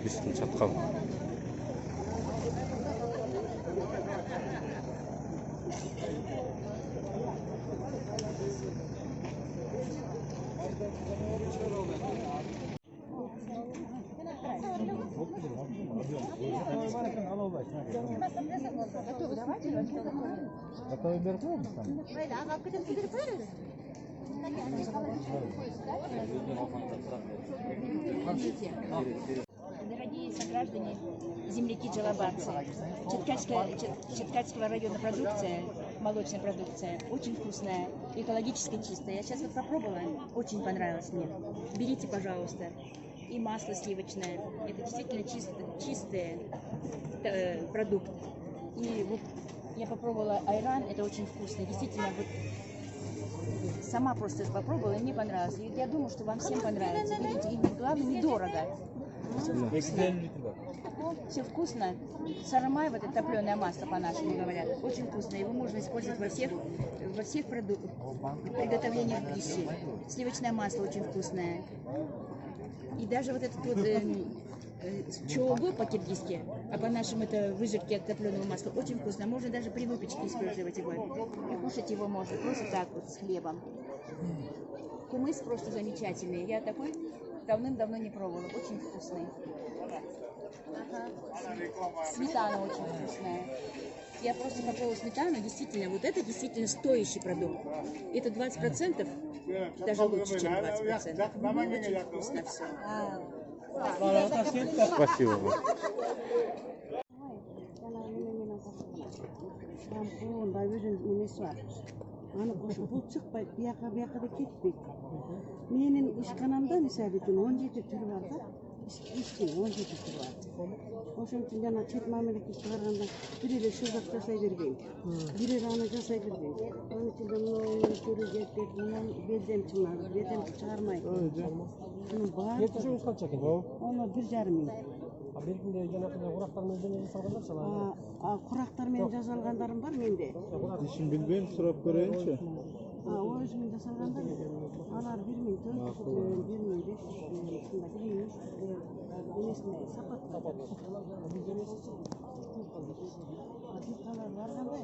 биздин чаткал. Готовы берут? Дорогие сограждане, земляки джалабадцы, Читкальского района продукция, молочная продукция, очень вкусная, экологически чистая. Я сейчас вот попробовала, очень понравилось мне. Берите, пожалуйста. И масло сливочное. Это действительно чистый продукт. И вот я попробовала айран, это очень вкусно. Действительно, вот сама просто попробовала, и мне понравилось. И я думаю, что вам всем понравится. Берите, и главное, недорого. Все вкусно. Сарамай, вот это топленое масло, по-нашему говорят, очень вкусно. Его можно использовать во всех продуктах, приготовлениях пищи. Сливочное масло очень вкусное. И даже вот этот вот чоугу по-киргизски, а по-нашему это выжимки от топленого масла, очень вкусно. Можно даже при выпечке использовать его. И кушать его можно просто так вот, с хлебом. Кумыс просто замечательный. Я такой давным-давно не пробовала. Очень вкусный. Ага. Сметана очень вкусная. Я просто попробовала сметану. Действительно, вот это действительно стоящий продукт. Это 20%, даже лучше, чем 20%. Очень вкусно все. Спасибо. Аны бул чыкпай, бияка да кетпейт. Менин ишканамда мисалы үчүн 17 түрү бар да. Иштин 17 түрү бар. Ошон үчүн жана чет мамлекетке чыгарганда бир эле шырдак жасай бербейм. Бир эле аны жасай бербейм. Анын үчүн мына көрү жетет, мына белдем чыңар, белдем чыгармай. Мунун баары. Ертеңіңіз қанша екен? Оны 1,5 миң. А белгінде жанагындай курактар менен жасалгандарчы алар? Курактар менен жасалгандарым бар менде. İşin bilmeyim, sırap göreyince. Өзүмүн жасалгандар алар 1,400, 1,500, ушундай билмейм. Эмесине сапат. Бир талар бар кандай?